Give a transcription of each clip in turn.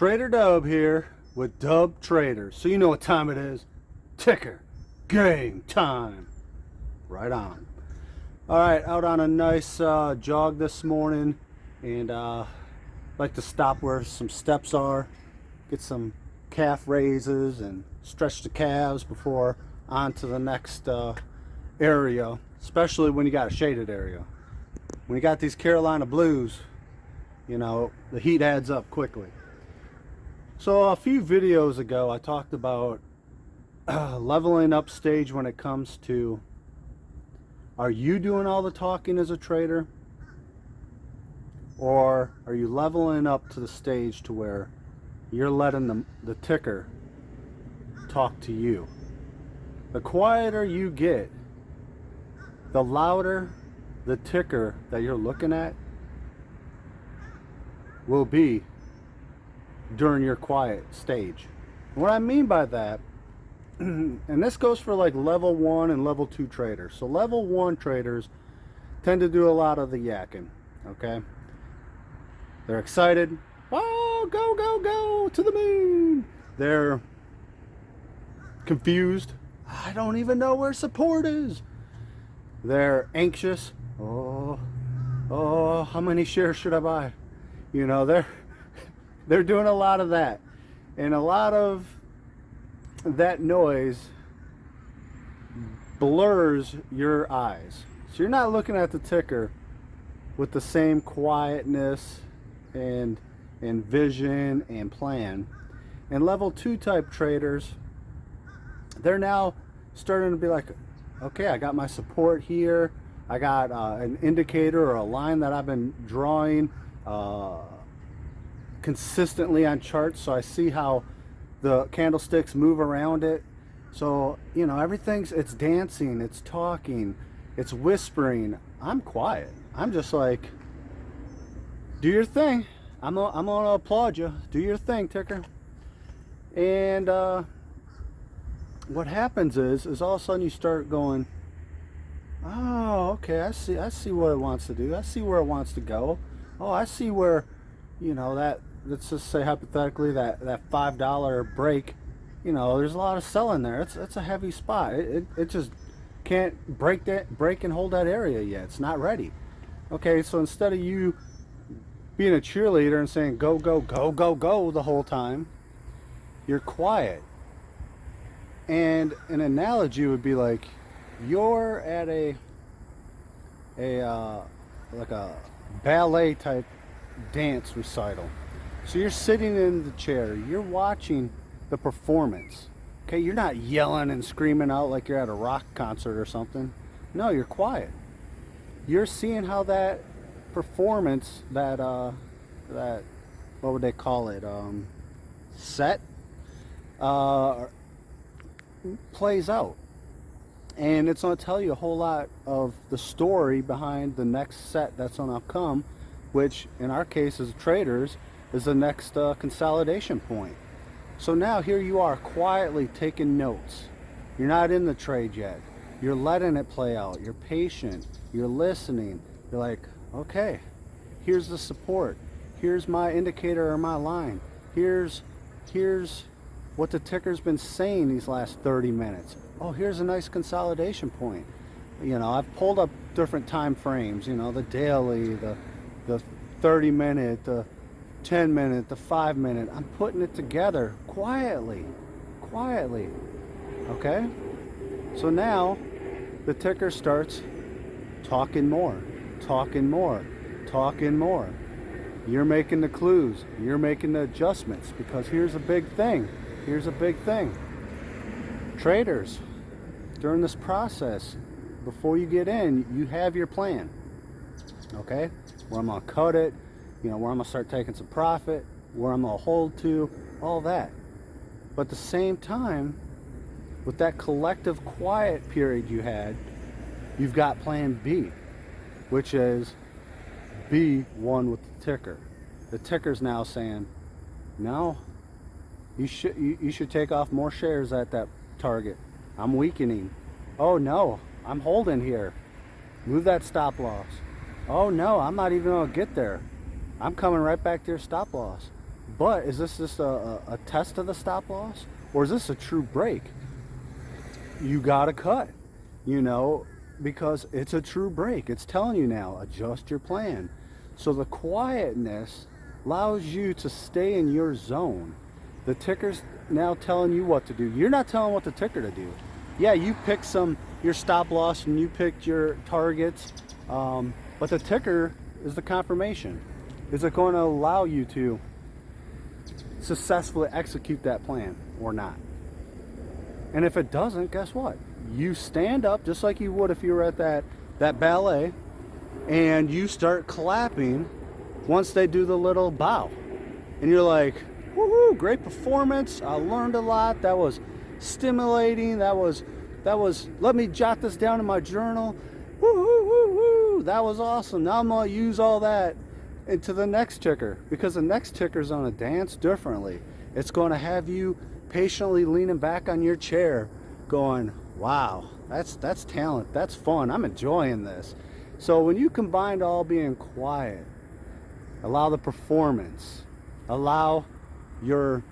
Trader Dub here with Dub Traders. So you know what time it is. Ticker game time. Right on. Alright, out on a nice jog this morning, and like to stop where some steps are, get some calf raises and stretch the calves before on to the next area, especially when you got a shaded area. When you got these Carolina blues, you know, the heat adds up quickly. So a few videos ago I talked about leveling up stage when it comes to, are you doing all the talking as a trader, or are you leveling up to the stage to where you're letting the ticker talk to you? The quieter you get, the louder the ticker that you're looking at will be during your quiet stage. What I mean by that, and this goes for like level 1 and level 2 traders. So level 1 traders tend to do a lot of the yakking, okay? They're excited. Oh, go, go, go to the moon. They're confused. I don't even know where support is. They're anxious. Oh, how many shares should I buy? You know, they're doing a lot of that. And a lot of that noise blurs your eyes. So you're not looking at the ticker with the same quietness and vision and plan. And level 2 type traders, they're now starting to be like, okay, I got my support here. I got an indicator or a line that I've been drawing consistently on charts, so I see how the candlesticks move around it. So, you know, it's dancing, it's talking, it's whispering. I'm quiet. I'm just like, do your thing. I'm gonna applaud you. Do your thing, ticker. And what happens is all of a sudden you start going, oh, okay, I see what it wants to do. I see where it wants to go. Oh, I see where, you know, let's just say hypothetically that $5 break, you know, there's a lot of selling there. It's a heavy spot. It just can't break and hold that area yet. It's not ready. Okay, so instead of you being a cheerleader and saying go, go, go, go, go the whole time, you're quiet. And an analogy would be like you're at like a ballet type dance recital. So you're sitting in the chair, you're watching the performance. Okay, you're not yelling and screaming out like you're at a rock concert or something. No, you're quiet. You're seeing how that performance, that what would they call it, set, plays out. And it's going to tell you a whole lot of the story behind the next set that's going to come, which in our case as traders is the next consolidation point. So now here you are quietly taking notes. You're not in the trade yet. You're letting it play out. You're patient. You're listening. You're like, okay, here's the support. Here's my indicator or my line. Here's what the ticker's been saying these last 30 minutes. Oh, here's a nice consolidation point. You know, I've pulled up different time frames, you know, the daily, the 30-minute, the 10-minute, the 5-minute. I'm putting it together quietly. Okay? So now the ticker starts talking more. You're making the clues. You're making the adjustments, because here's a big thing. Traders, during this process, before you get in, you have your plan. Okay? Where I'm going to cut it, you know, where I'm going to start taking some profit, where I'm going to hold to, all that. But at the same time, with that collective quiet period you had, you've got plan B, which is be one with the ticker. The ticker's now saying, no, you should take off more shares at that target. I'm weakening. Oh no, I'm holding here. Move that stop loss. Oh no, I'm not even going to get there. I'm coming right back to your stop loss. But is this just a test of the stop loss, or is this a true break? You gotta cut, you know, because it's a true break. It's telling you now, adjust your plan. So the quietness allows you to stay in your zone. The ticker's now telling you what to do. You're not telling what the ticker to do. Yeah, you picked your stop loss and you picked your targets, but the ticker is the confirmation. Is it going to allow you to successfully execute that plan or not? And if it doesn't, guess what? You stand up just like you would if you were at that ballet, and you start clapping once they do the little bow. And you're like, woohoo, great performance. I learned a lot. That was stimulating. That was, let me jot this down in my journal. Woohoo, woohoo. That was awesome. Now I'm going to use all that into the next ticker, because the next ticker is going to dance differently. It's going to have you patiently leaning back on your chair going, wow, that's talent, that's fun, I'm enjoying this. So when you combine all being quiet, allow the performance, allow your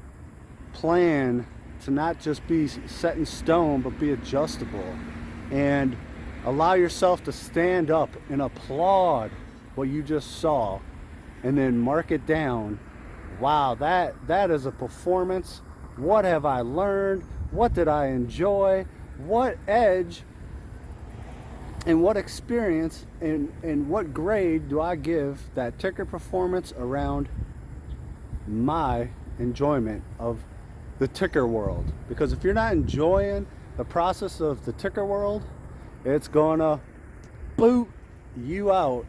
plan to not just be set in stone but be adjustable, and allow yourself to stand up and applaud what you just saw and then mark it down. Wow, that is a performance. What have I learned? What did I enjoy? What edge and what experience and what grade do I give that ticker performance around my enjoyment of the ticker world? Because if you're not enjoying the process of the ticker world, it's gonna boot you out,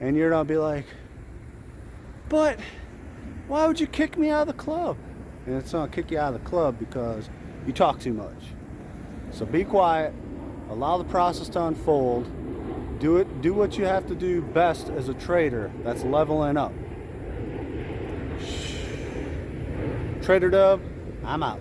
and you're gonna be like, but why would you kick me out of the club? And it's going to kick you out of the club because you talk too much. So be quiet, allow the process to unfold, do what you have to do best as a trader. That's leveling up. Trader Dub, I'm out.